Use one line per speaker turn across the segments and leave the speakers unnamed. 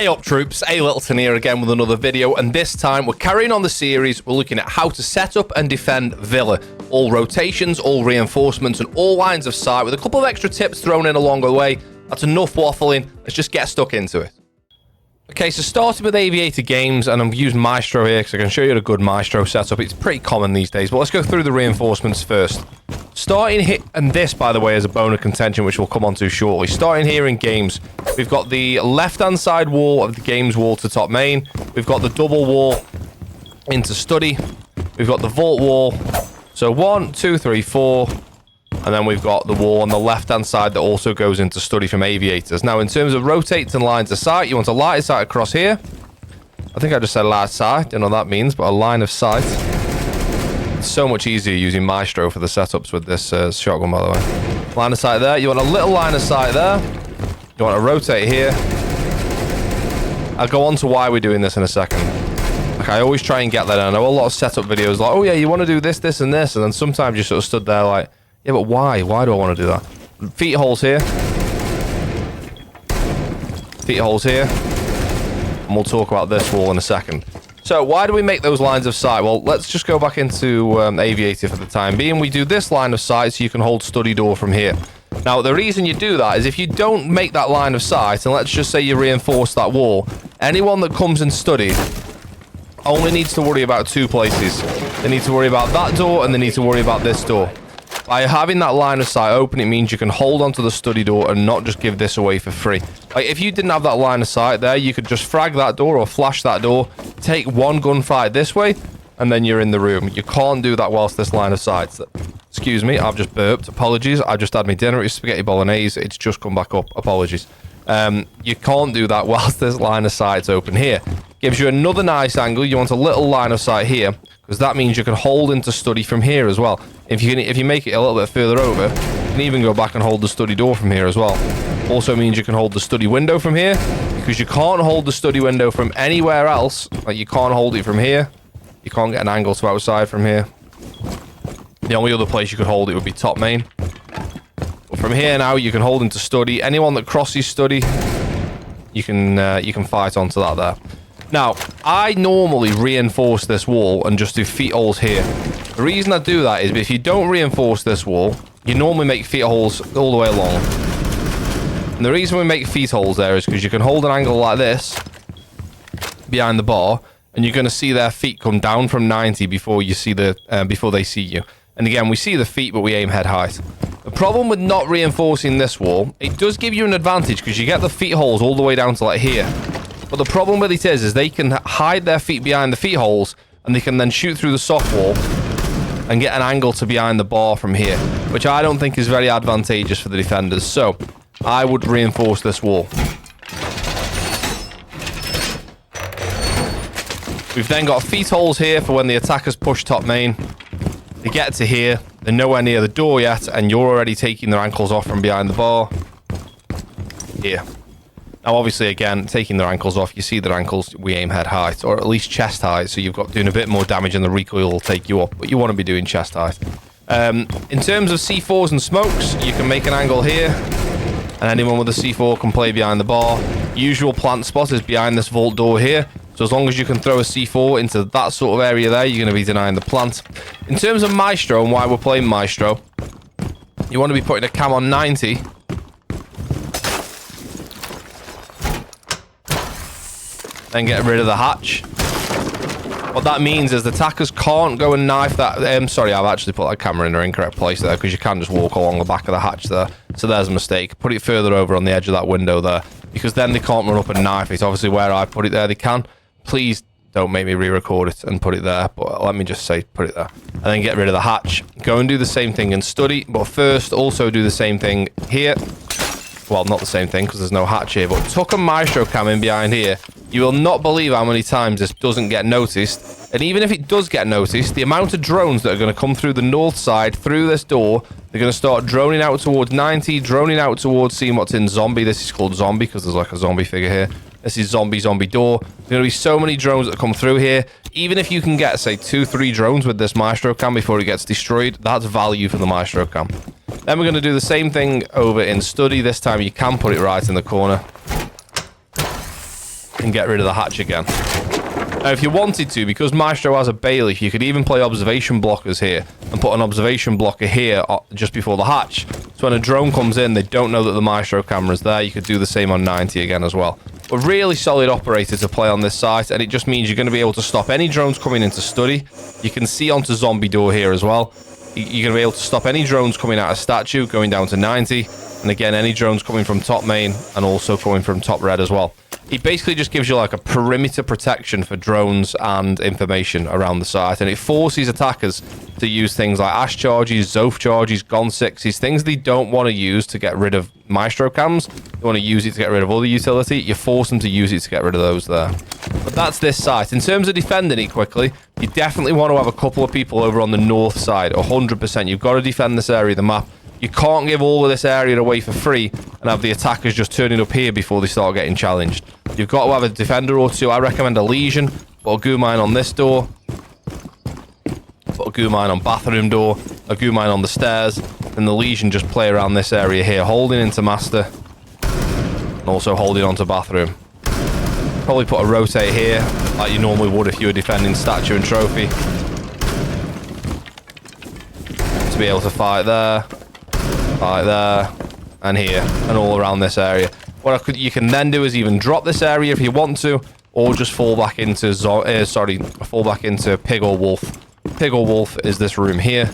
Hey up troops, A Littleton here again with another video, and this time we're carrying on the series. We're looking at how to set up and defend Villa. All rotations, all reinforcements, and all lines of sight with a couple of extra tips thrown in along the way. That's enough waffling, let's just get stuck into it. Okay, so starting with Aviator Games, and I'm using Maestro here because I can show you a good Maestro setup. It's pretty common these days, but let's go through the reinforcements first. Starting here, and this, by the way, is a bone of contention, which we'll come on to shortly. Starting here in Games, we've got the left-hand side wall of the Games wall to top main. We've got the double wall into study. We've got the vault wall. So 1, 2, 3, 4. And then we've got the wall on the left-hand side that also goes into study from aviators. Now, in terms of rotates and lines of sight, you want a line of sight across here. I think I just said line of sight. Don't know what that means, but a line of sight. It's so much easier using Maestro for the setups with this shotgun, by the way. Line of sight there. You want a little line of sight there. You want to rotate here. I'll go on to why we're doing this in a second. Like, I always try and get that. I know a lot of setup videos like, oh yeah, you want to do this, this, and this. And then sometimes you sort of stood there like, yeah, but why? Why do I want to do that? Feet holes here. Feet holes here. And we'll talk about this wall in a second. So, why do we make those lines of sight? Well, let's just go back into Aviator for the time being. We do this line of sight so you can hold study door from here. Now, the reason you do that is if you don't make that line of sight, and let's just say you reinforce that wall, anyone that comes in study only needs to worry about two places. They need to worry about that door, and they need to worry about this door. By having that line of sight open, it means you can hold onto the study door and not just give this away for free. Like, if you didn't have that line of sight there, you could just frag that door or flash that door, take one gunfight this way, and then you're in the room. You can't do that whilst this line of sight. Excuse me, I've just burped. Apologies. I just had my dinner. It's spaghetti bolognese. It's just come back up. Apologies. You can't do that whilst this line of sight's open here. Gives you another nice angle. You want a little line of sight here, because that means you can hold into study from here as well. If you make it a little bit further over, you can even go back and hold the study door from here as well. Also means you can hold the study window from here, because you can't hold the study window from anywhere else. Like, you can't hold it from here. You can't get an angle to outside from here. The only other place you could hold it would be top main. But from here now, you can hold into study. Anyone that crosses study, you can fight onto that there. Now, I normally reinforce this wall and just do feet holes here. The reason I do that is if you don't reinforce this wall, you normally make feet holes all the way along. And the reason we make feet holes there is because you can hold an angle like this behind the bar, and you're going to see their feet come down from 90 before you see before they see you. And again, we see the feet, but we aim head height. The problem with not reinforcing this wall, it does give you an advantage because you get the feet holes all the way down to like here. But the problem with it is they can hide their feet behind the feet holes, and they can then shoot through the soft wall and get an angle to behind the bar from here, which I don't think is very advantageous for the defenders. So I would reinforce this wall. We've then got feet holes here for when the attackers push top main. They get to here, they're nowhere near the door yet, and you're already taking their ankles off from behind the bar. Here. Now, obviously, again, taking their ankles off, you see their ankles, we aim head height, or at least chest height, so you've got doing a bit more damage and the recoil will take you up, but you want to be doing chest height. In terms of C4s and smokes, you can make an angle here, and anyone with a C4 can play behind the bar. Usual plant spot is behind this vault door here, so as long as you can throw a C4 into that sort of area there, you're going to be denying the plant. In terms of Maestro and why we're playing Maestro, you want to be putting a cam on 90, then get rid of the hatch. What that means is the attackers can't go and knife that. Sorry, I've actually put that camera in the incorrect place there, because you can just walk along the back of the hatch there. So there's a mistake. Put it further over on the edge of that window there, because then they can't run up and knife it. Obviously, where I put it there, they can. Please don't make me re-record it and put it there, but let me just say put it there. And then get rid of the hatch. Go and do the same thing in study, but first also do the same thing here. Well, not the same thing because there's no hatch here, but tuck a Maestro cam in behind here. You will not believe how many times this doesn't get noticed. And even if it does get noticed, the amount of drones that are going to come through the north side, through this door, they're going to start droning out towards 90, droning out towards seeing what's in zombie. This is called zombie because there's like a zombie figure here. This is zombie door. There's going to be so many drones that come through here. Even if you can get, say, 2-3 drones with this Maestro cam before it gets destroyed, that's value for the Maestro cam. Then we're going to do the same thing over in study. This time you can put it right in the corner. and get rid of the hatch again. Now, if you wanted to, because Maestro has a bailiff, you could even play observation blockers here and put an observation blocker here just before the hatch. So when a drone comes in, they don't know that the Maestro camera's there. You could do the same on 90 again as well. A really solid operator to play on this site, and it just means you're going to be able to stop any drones coming into study. You can see onto zombie door here as well. You're going to be able to stop any drones coming out of statue, going down to 90. And again, any drones coming from top main and also coming from top red as well. It basically just gives you like a perimeter protection for drones and information around the site. And it forces attackers to use things like Ash charges, Zoph charges, Gon 6s, things they don't want to use to get rid of Maestro cams. They want to use it to get rid of other utility. You force them to use it to get rid of those there. But that's this site. In terms of defending it quickly, you definitely want to have a couple of people over on the north side, 100%. You've got to defend this area of the map. You can't give all of this area away for free and have the attackers just turning up here before they start getting challenged. You've got to have a defender or two. I recommend a Legion. Put a goo mine on this door. Put a goo mine on bathroom door. A goo mine on the stairs. And the Legion just play around this area here, holding into master. And also holding onto bathroom. Probably put a rotate here, like you normally would if you were defending statue and trophy. To be able to fight there. Right there, and here, and all around this area. What you can then do is even drop this area if you want to, or just fall back into fall back into pig or wolf. Pig or wolf is this room here.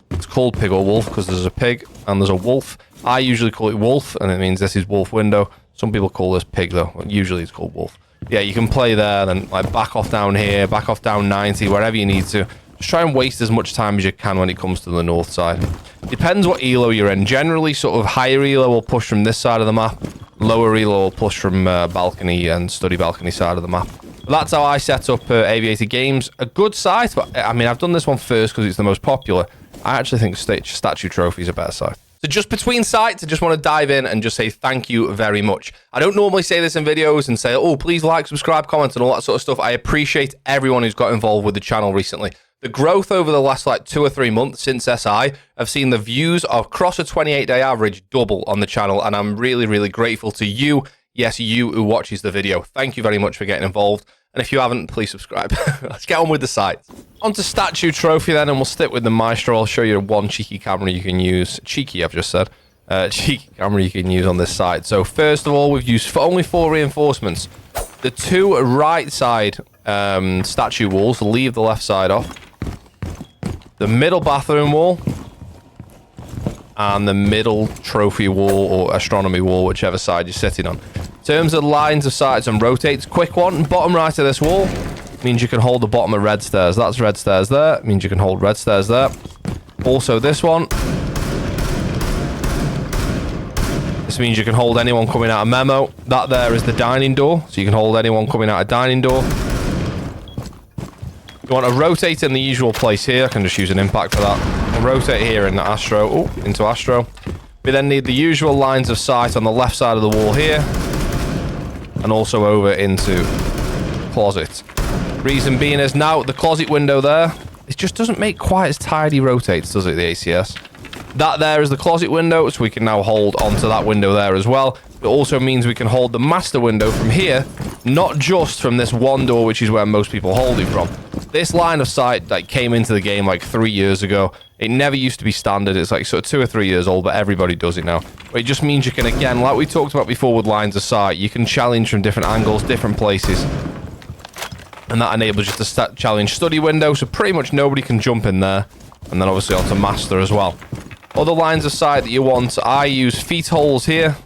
It's called pig or wolf because there's a pig and there's a wolf. I usually call it wolf, and it means this is wolf window. Some people call this pig though. Usually it's called wolf. Yeah, you can play there, then like back off down here, back off down 90, wherever you need to. Just try and waste as much time as you can when it comes to the north side. Depends what ELO you're in. Generally, sort of higher ELO will push from this side of the map. Lower ELO will push from balcony and study balcony side of the map. But that's how I set up Aviator Games. A good site, but I mean, I've done this one first because it's the most popular. I actually think Statue Trophy is a better site. So just between sites, I just want to dive in and just say thank you very much. I don't normally say this in videos and say, oh, please like, subscribe, comment, and all that sort of stuff. I appreciate everyone who's got involved with the channel recently. The growth over the last like 2 or 3 months since SI, I've seen the views across a 28-day average double on the channel, and I'm really, really grateful to you. Yes, you who watches the video. Thank you very much for getting involved. And if you haven't, please subscribe. Let's get on with the site. On to Statue Trophy then, and we'll stick with the Maestro. I'll show you one cheeky camera you can use. Cheeky, I've just said. Cheeky camera you can use on this side. So first of all, we've used only 4 reinforcements. The 2 right side statue walls, leave the left side off. The middle bathroom wall. And the middle trophy wall or astronomy wall, whichever side you're sitting on. In terms of lines of sights and rotates, quick one, bottom right of this wall means you can hold the bottom of red stairs. That's red stairs there. It means you can hold red stairs there. Also this one. This means you can hold anyone coming out of memo. That there is the dining door, so you can hold anyone coming out of dining door. You want to rotate in the usual place here. I can just use an impact for that. I'll rotate here in the Astro. Oh, into Astro. We then need the usual lines of sight on the left side of the wall here. And also over into closet. Reason being is now the closet window there. It just doesn't make quite as tidy rotates, does it, the ACS? That there is the closet window, so we can now hold onto that window there as well. It also means we can hold the master window from here, not just from this one door, which is where most people hold it from. This line of sight like came into the game like 3 years ago. It never used to be standard. It's like sort of 2 or 3 years old, but everybody does it now. But it just means you can, again, like we talked about before with lines of sight, you can challenge from different angles, different places. And that enables you to challenge study window, so pretty much nobody can jump in there. And then obviously onto master as well. Other lines of sight that you want, I use feet holes here.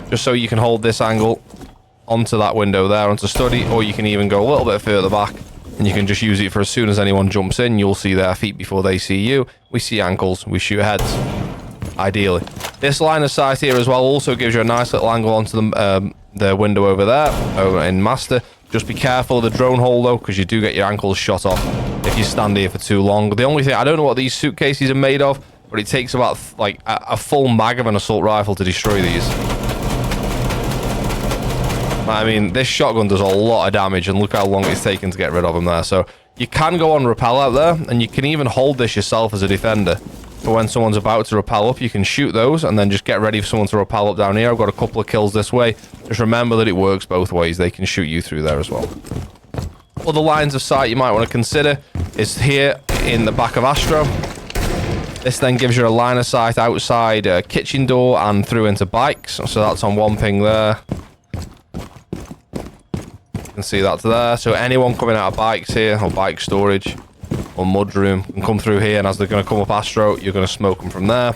Just so you can hold this angle onto that window there, onto study, or you can even go a little bit further back and you can just use it for as soon as anyone jumps in, you'll see their feet before they see you. We see ankles, we shoot heads, ideally. This line of sight here as well also gives you a nice little angle onto the window over there, over in master. Just be careful of the drone hole though, because you do get your ankles shot off if you stand here for too long. The only thing, I don't know what these suitcases are made of, but it takes about like a full mag of an assault rifle to destroy these. I mean, this shotgun does a lot of damage, and look how long it's taken to get rid of them there. So you can go on rappel out there, and you can even hold this yourself as a defender. But when someone's about to rappel up, you can shoot those, and then just get ready for someone to rappel up down here. I've got a couple of kills this way. Just remember that it works both ways. They can shoot you through there as well. Other lines of sight you might want to consider is here in the back of Astro. This then gives you a line of sight outside kitchen door and through into bikes. So that's on one ping there. You can see that's there. So anyone coming out of bikes here, or bike storage, or mudroom, can come through here, and as they're going to come up Astro, you're going to smoke them from there.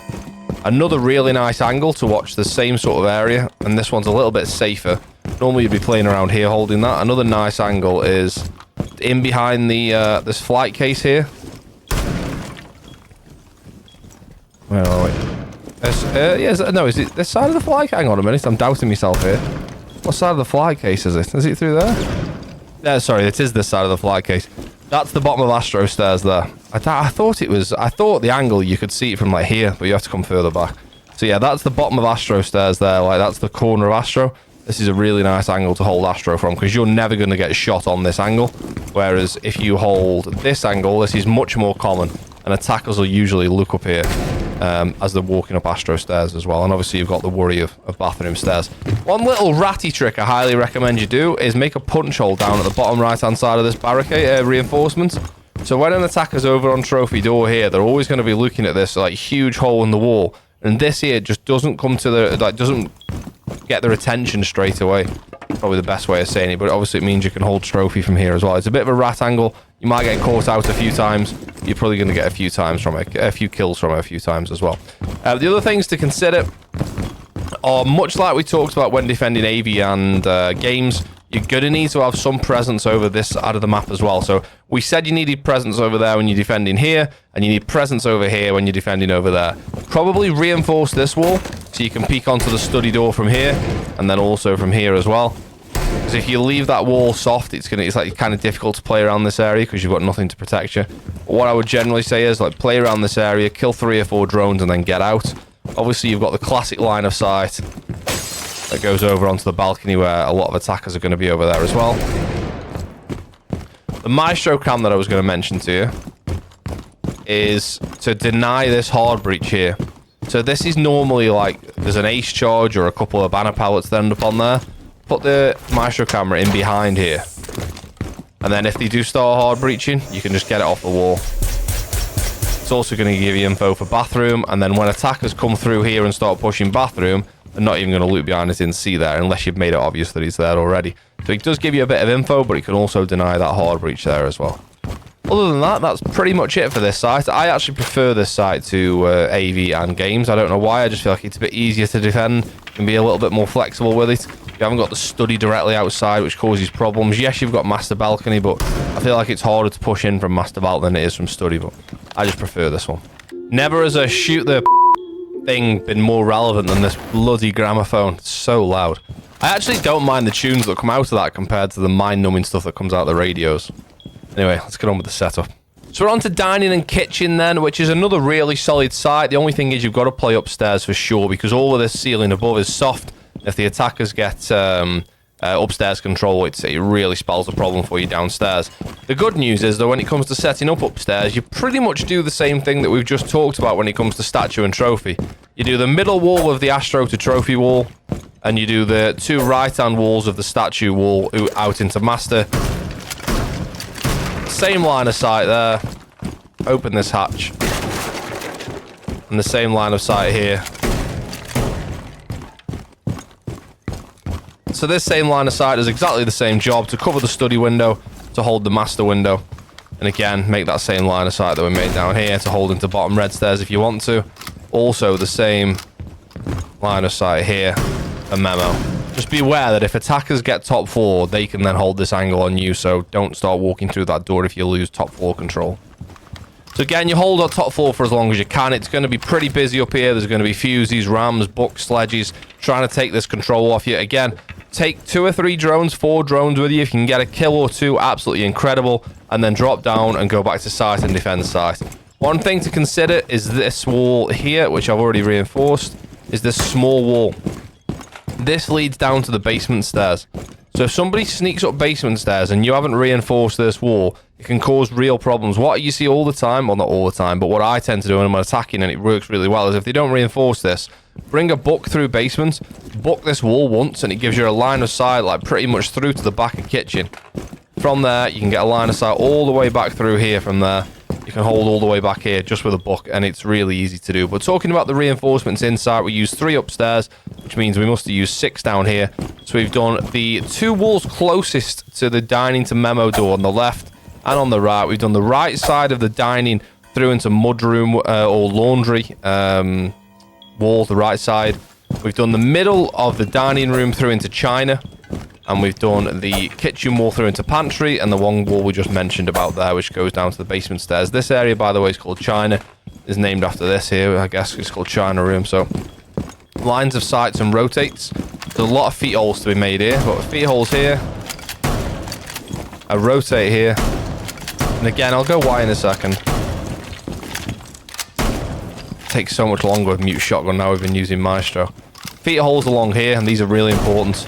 Another really nice angle to watch the same sort of area, and this one's a little bit safer. Normally you'd be playing around here holding that. Another nice angle is in behind the this flight case here. Where are we? No, is it this side of the flight? Hang on a minute, I'm doubting myself here. What side of the flight case is it? Is it through there? Yeah, sorry, it is this side of the flight case. That's the bottom of Astro stairs there. I thought the angle you could see it from like here, but you have to come further back. So yeah, that's the bottom of Astro stairs there. Like that's the corner of Astro. This is a really nice angle to hold Astro from, because you're never going to get shot on this angle. Whereas if you hold this angle, this is much more common, and attackers will usually look up here as they're walking up Astro stairs as well. And obviously you've got the worry of bathroom stairs. One little ratty trick I highly recommend you do is make a punch hole down at the bottom right hand side of this barricade reinforcement. So when an attacker's over on trophy door here, they're always going to be looking at this like huge hole in the wall, and this here just doesn't come to the doesn't get their attention straight away. Probably the best way of saying it, but obviously it means you can hold trophy from here as well. It's a bit of a rat angle. You might get caught out a few times. You're probably going to get a few times from it, a few kills from it a few times as well. The other things to consider are much like we talked about when defending AV and games. You're going to need to have some presence over this side of the map as well. So we said you needed presence over there when you're defending here, and you need presence over here when you're defending over there. Probably reinforce this wall so you can peek onto the study door from here, and then also from here as well. Because if you leave that wall soft, it's like kind of difficult to play around this area because you've got nothing to protect you. But what I would generally say is like play around this area, kill 3 or 4 drones, and then get out. Obviously, you've got the classic line of sight that goes over onto the balcony where a lot of attackers are going to be over there as well. The Maestro cam that I was going to mention to you is to deny this hard breach here. So this is normally like there's an ace charge or a couple of banner pallets that end up on there. Put the Maestro camera in behind here, and then if they do start hard breaching, you can just get it off the wall. It's also going to give you info for bathroom, and then when attackers come through here and start pushing bathroom, they're not even going to look behind it and see there unless you've made it obvious that he's there already. So it does give you a bit of info, but it can also deny that hard breach there as well. Other than that, that's pretty much it for this site. I actually prefer this site to AV and games. I don't know why. I just feel like it's a bit easier to defend. You can be a little bit more flexible with it. You haven't got the study directly outside, which causes problems. Yes, you've got master balcony, but I feel like it's harder to push in from master balcony than it is from study, but I just prefer this one. Never has a shoot the thing been more relevant than this bloody gramophone. It's so loud. I actually don't mind the tunes that come out of that compared to the mind-numbing stuff that comes out of the radios. Anyway, let's get on with the setup. So we're on to dining and kitchen then, which is another really solid site. The only thing is you've got to play upstairs for sure, because all of this ceiling above is soft. If the attackers get upstairs control, it really spells a problem for you downstairs. The good news is, though, when it comes to setting up upstairs, you pretty much do the same thing that we've just talked about when it comes to statue and trophy. You do the middle wall of the Astro to trophy wall, and you do the 2 right-hand walls of the statue wall out into master. Same line of sight there. Open this hatch. And the same line of sight here. So this same line of sight does exactly the same job to cover the study window, to hold the master window. And again, make that same line of sight that we made down here to hold into bottom red stairs if you want to. Also the same line of sight here. A memo. Just be aware that if attackers get top floor, they can then hold this angle on you, so don't start walking through that door if you lose top floor control. So again, you hold on top floor for as long as you can. It's going to be pretty busy up here. There's going to be fusees, rams, bucks, sledges, trying to take this control off you. Again, take 2 or 3 drones, 4 drones with you. If you can get a kill or 2, absolutely incredible. And then drop down and go back to site and defend site. One thing to consider is this wall here, which I've already reinforced, is this small wall. This leads down to the basement stairs. So if somebody sneaks up basement stairs and you haven't reinforced this wall, it can cause real problems. What you see all the time, well, not all the time, but what I tend to do when I'm attacking and it works really well is if they don't reinforce this, bring a book through basement, book this wall once, and it gives you a line of sight like pretty much through to the back of the kitchen. From there, you can get a line of sight all the way back through here. From there, you can hold all the way back here just with a book, and it's really easy to do. But talking about the reinforcements inside, we use 3 upstairs, which means we must use 6 down here. So we've done the 2 walls closest to the dining to memo door on the left and on the right. We've done the right side of the dining through into mudroom or laundry wall, the right side. We've done the middle of the dining room through into china. And we've done the kitchen wall through into pantry, and the one wall we just mentioned about there, which goes down to the basement stairs. This area, by the way, is called China. Is named after this here, I guess. It's called China Room. So, lines of sights and rotates. There's a lot of feet holes to be made here. But feet holes here. A rotate here. And again, I'll go Y in a second. Takes so much longer with mute shotgun now we've been using Maestro. Feet holes along here, and these are really important.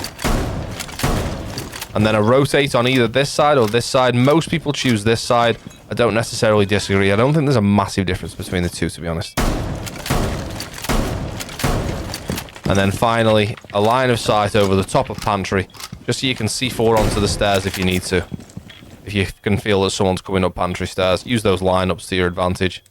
And then a rotate on either this side or this side. Most people choose this side. I don't necessarily disagree. I don't think there's a massive difference between the two, to be honest. And then finally, a line of sight over the top of pantry, just so you can C4 onto the stairs if you need to. If you can feel that someone's coming up pantry stairs, use those lineups to your advantage.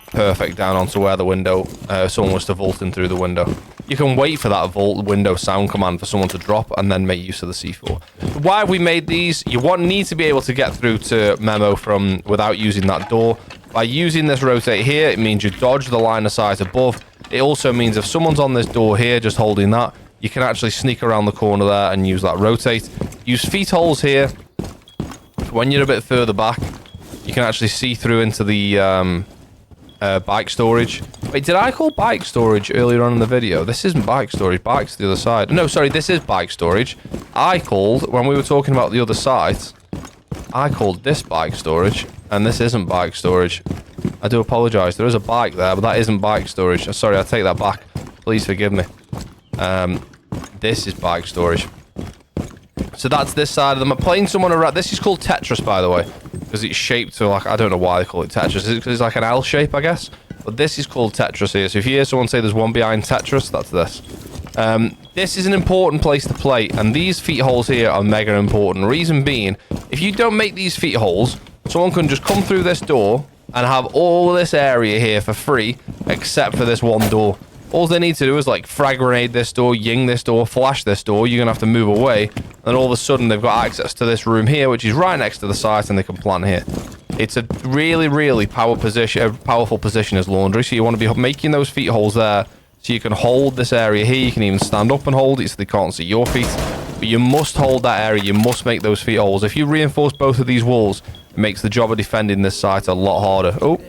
Perfect, down onto where the window, someone was to vault in through the window. You can wait for that vault window sound command for someone to drop and then make use of the C4. Why have we made these? You need to be able to get through to memo from without using that door. By using this rotate here, it means you dodge the line of sight above. It also means if someone's on this door here, just holding that, you can actually sneak around the corner there and use that rotate. Use feet holes here. When you're a bit further back, you can actually see through into the bike storage. Wait, did I call bike storage earlier on in the video? This isn't bike storage. Bike's the other side. No, sorry, this is bike storage. I called, when we were talking about the other side, I called this bike storage, and this isn't bike storage. I do apologize. There is a bike there, but that isn't bike storage. Sorry, I take that back. Please forgive me. This is bike storage. So that's this side of them. I'm playing someone around. This is called Tetris, by the way, because it's shaped to like, I don't know why they call it Tetris. Because it's like an L shape, I guess. But this is called Tetris here. So if you hear someone say there's one behind Tetris, that's this. This is an important place to play, and these feet holes here are mega important. Reason being, if you don't make these feet holes, someone can just come through this door and have all this area here for free, except for this one door. All they need to do is like frag grenade this door, ying this door, flash this door. You're gonna have to move away, and all of a sudden they've got access to this room here, which is right next to the site, and they can plant here. It's a really, really powerful position as laundry. So you want to be making those feet holes there, so you can hold this area here. You can even stand up and hold it so they can't see your feet. But you must hold that area. You must make those feet holes. If you reinforce both of these walls, it makes the job of defending this site a lot harder. Oh.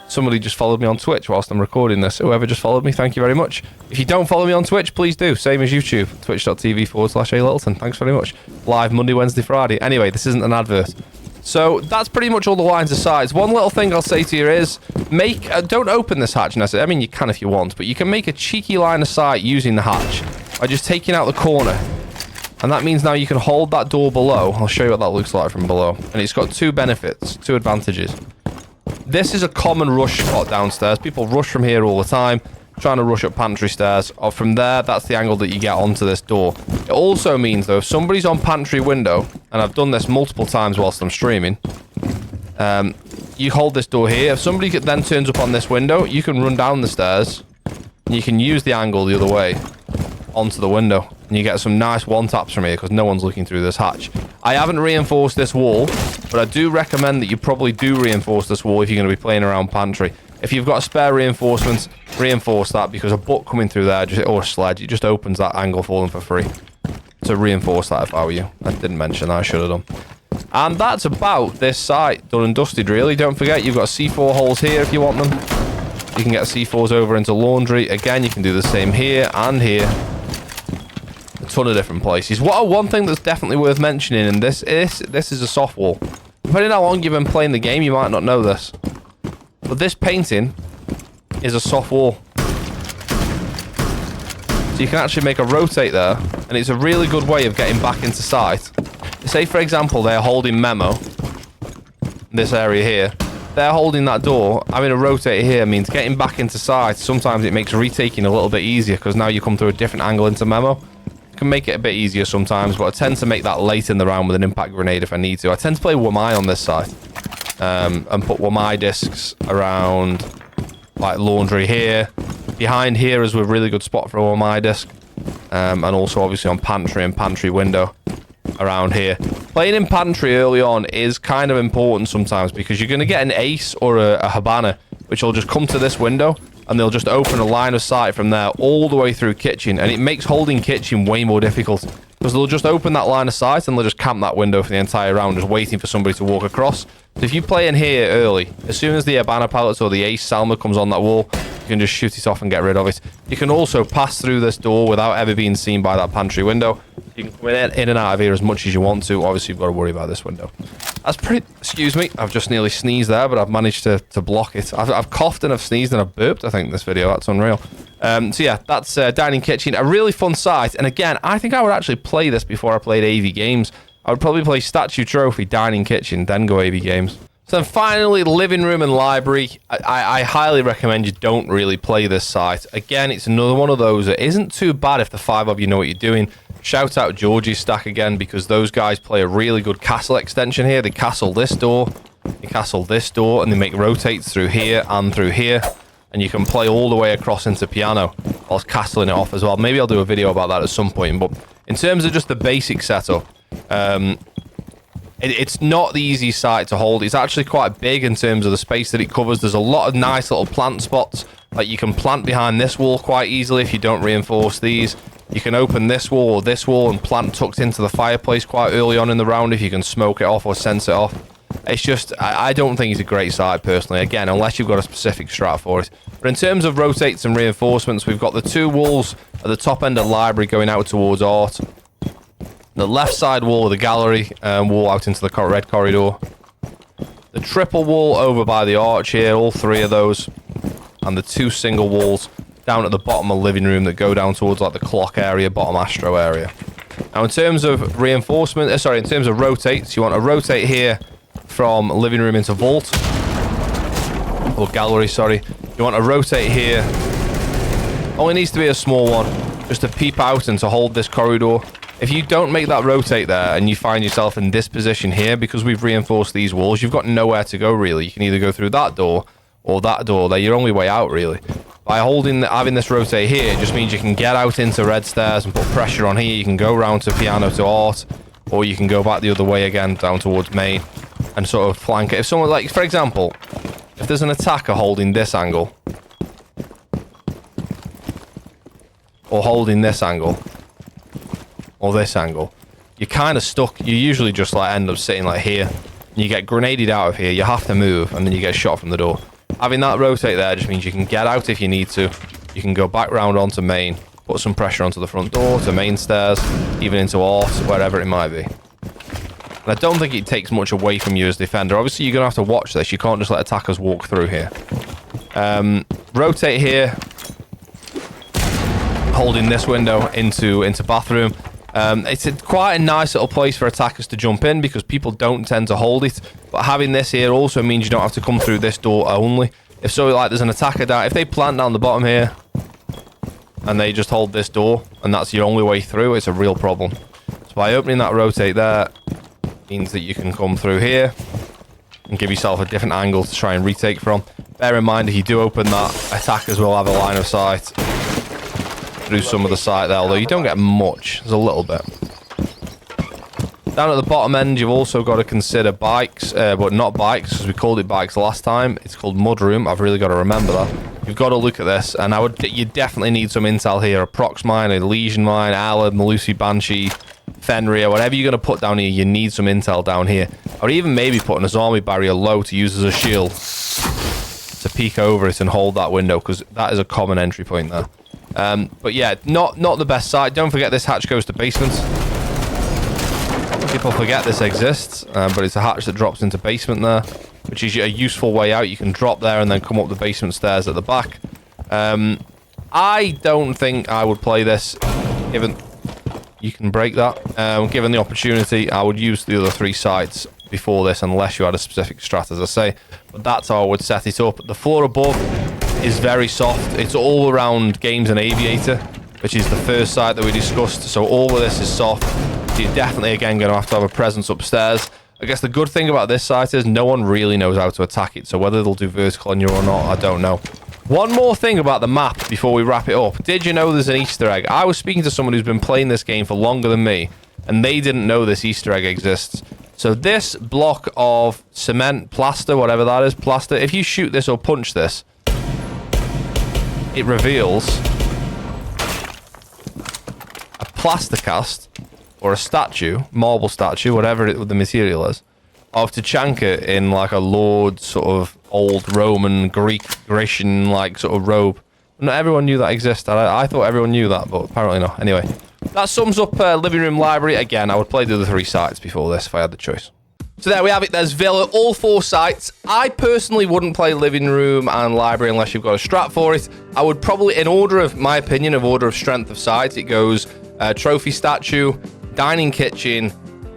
Somebody just followed me on Twitch whilst I'm recording this. Whoever just followed me, thank you very much. If you don't follow me on Twitch, please do. Same as YouTube. Twitch.tv/A-Littleton. Thanks very much. Live Monday, Wednesday, Friday. Anyway, this isn't an advert. So that's pretty much all the lines of sights. One little thing I'll say to you is, don't open this hatch necessarily. I mean, you can if you want, but you can make a cheeky line of sight using the hatch by just taking out the corner. And that means now you can hold that door below. I'll show you what that looks like from below. And it's got 2 benefits, 2 advantages. This is a common rush spot downstairs. People rush from here all the time, trying to rush up pantry stairs. Or from there, that's the angle that you get onto this door. It also means, though, if somebody's on pantry window, and I've done this multiple times whilst I'm streaming, you hold this door here. If somebody then turns up on this window, you can run down the stairs, and you can use the angle the other way onto the window. And you get some nice one-taps from here, because no one's looking through this hatch. I haven't reinforced this wall, but I do recommend that you probably do reinforce this wall if you're going to be playing around pantry. If you've got spare reinforcements, reinforce that, because a book coming through there, or a sledge, it just opens that angle for them for free. So reinforce that if I were you. I didn't mention that, I should have done. And that's about this site, done and dusted really. Don't forget, you've got C4 holes here if you want them. You can get C4s over into laundry. Again, you can do the same here and here. A ton of different places. One thing that's definitely worth mentioning, and this is a soft wall. Depending on how long you've been playing the game, you might not know this. But this painting is a soft wall. So you can actually make a rotate there, and it's a really good way of getting back into sight. Say, for example, they're holding Memo, this area here. They're holding that door. Having a rotate here means getting back into sight. Sometimes it makes retaking a little bit easier because now you come through a different angle into Memo. It can make it a bit easier sometimes, but I tend to make that late in the round with an impact grenade if I need to. I tend to play Wamai on this side and put Wamai discs around like laundry here. Behind here is a really good spot for a Wamai disc. And also obviously on pantry and pantry window around here. Playing in pantry early on is kind of important sometimes because you're going to get an ace or a Habana, which will just come to this window and they'll just open a line of sight from there all the way through kitchen, and it makes holding kitchen way more difficult because they'll just open that line of sight and they'll just camp that window for the entire round, just waiting for somebody to walk across. So if you play in here early, as soon as the Habana pallets or the ace Salma comes on that wall, you can just shoot it off and get rid of it. You can also pass through this door without ever being seen by that pantry window. You can come in and out of here as much as you want to. Obviously, you've got to worry about this window. That's pretty... Excuse me. I've just nearly sneezed there, but I've managed to block it. I've coughed and I've sneezed and I've burped, I think, this video. That's unreal. So yeah, that's Dining Kitchen. A really fun site. And again, I think I would actually play this before I played AV Games. I would probably play Statue Trophy, Dining Kitchen, then go AV Games. So then finally, living room and library. I highly recommend you don't really play this site. Again, it's another one of those that isn't too bad if the 5 of you know what you're doing. Shout out Georgie's stack again, because those guys play a really good castle extension here. They castle this door, they castle this door, and they make rotates through here and through here. And you can play all the way across into piano whilst castling it off as well. Maybe I'll do a video about that at some point. But in terms of just the basic setup, it's not the easy site to hold. It's actually quite big in terms of the space that it covers. There's a lot of nice little plant spots. Like you can plant behind this wall quite easily if you don't reinforce these. You can open this wall or this wall and plant tucked into the fireplace quite early on in the round if you can smoke it off or sense it off. It's just, I don't think it's a great site personally, again, unless you've got a specific strat for it. But in terms of rotates and reinforcements, we've got the 2 walls at the top end of the library going out towards art. The left side wall of the gallery wall out into the red corridor. The triple wall over by the arch here, all 3 of those. And the 2 single walls down at the bottom of the living room that go down towards like the clock area, bottom astro area. Now in terms of reinforcement, in terms of rotates, you want to rotate here from living room into vault. Or gallery, sorry. You want to rotate here. Only needs to be a small one, just to peep out and to hold this corridor. If you don't make that rotate there and you find yourself in this position here, because we've reinforced these walls, you've got nowhere to go really. You can either go through that door or that door. They're your only way out really. By having this rotate here, it just means you can get out into red stairs and put pressure on here. You can go round to piano to art, or you can go back the other way again down towards main and sort of flank it. If someone, like, for example, if there's an attacker holding this angle, or holding this angle, or this angle, you're kind of stuck. You usually just like end up sitting like here. You get grenaded out of here, you have to move, and then you get shot from the door. Having that rotate there just means you can get out if you need to. You can go back round onto main, put some pressure onto the front door, to main stairs, even into art, wherever it might be. And I don't think it takes much away from you as defender. Obviously, you're going to have to watch this. You can't just let attackers walk through here. Rotate here, holding this window into bathroom. It's quite a nice little place for attackers to jump in because people don't tend to hold it. But having this here also means you don't have to come through this door only. If so, like there's an attacker down, if they plant down the bottom here and they just hold this door and that's your only way through, it's a real problem. So by opening that rotate there, means that you can come through here and give yourself a different angle to try and retake from. Bear in mind, if you do open that, attackers will have a line of sight through some of the site there, although you don't get much. There's a little bit. Down at the bottom end, you've also got to consider bikes, but not bikes, because we called it bikes last time. It's called mudroom. I've really got to remember that. You've got to look at this, and you definitely need some intel here. A Prox mine, a Legion mine, Alad, Malusi Banshee, Fenrir, whatever you're going to put down here, you need some intel down here. I would even maybe put an Azami barrier low to use as a shield to peek over it and hold that window, because that is a common entry point there. But yeah, not the best site. Don't forget this hatch goes to basements. People forget this exists, but it's a hatch that drops into basement there, which is a useful way out. You can drop there and then come up the basement stairs at the back. I don't think I would play this, given you can break that. Given the opportunity, I would use the other 3 sites before this, unless you had a specific strat, as I say. But that's how I would set it up. The floor above is very soft. It's all around Games and Aviator, which is the first site that we discussed. So all of this is soft. So you're definitely, again, going to have a presence upstairs. I guess the good thing about this site is no one really knows how to attack it. So whether they'll do vertical on you or not, I don't know. One more thing about the map before we wrap it up. Did you know there's an Easter egg? I was speaking to someone who's been playing this game for longer than me, and they didn't know this Easter egg exists. So this block of cement, plaster, whatever that is, plaster, if you shoot this or punch this, it reveals a plaster cast or a statue, marble statue, whatever the material is, of Tachanka in like a lord sort of old Roman, Grecian like sort of robe. Not everyone knew that existed. I thought everyone knew that, but apparently not. Anyway, that sums up living room, library. Again, I would play the other 3 sites before this if I had the choice. So there we have it. There's Villa, all 4 sites. I personally wouldn't play living room and library unless you've got a strat for it. I would probably, in order of my opinion, of order of strength of sites, it goes trophy statue, dining kitchen,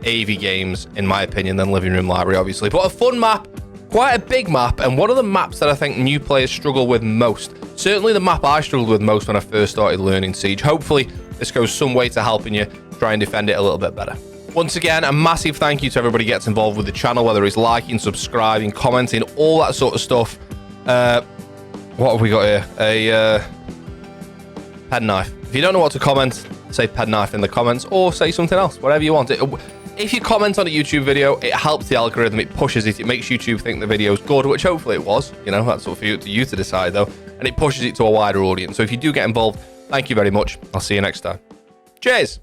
AV Games, in my opinion, then living room, library, obviously. But a fun map, quite a big map, and one of the maps that I think new players struggle with most. Certainly the map I struggled with most when I first started learning Siege. Hopefully this goes some way to helping you try and defend it a little bit better. Once again, a massive thank you to everybody who gets involved with the channel, whether it's liking, subscribing, commenting, all that sort of stuff. What have we got here? A penknife. If you don't know what to comment, say penknife in the comments, or say something else, whatever you want. If you comment on a YouTube video, it helps the algorithm, it pushes it, it makes YouTube think the video's good, which hopefully it was. You know, that's up for you to decide though, and it pushes it to a wider audience. So if you do get involved, thank you very much. I'll see you next time. Cheers!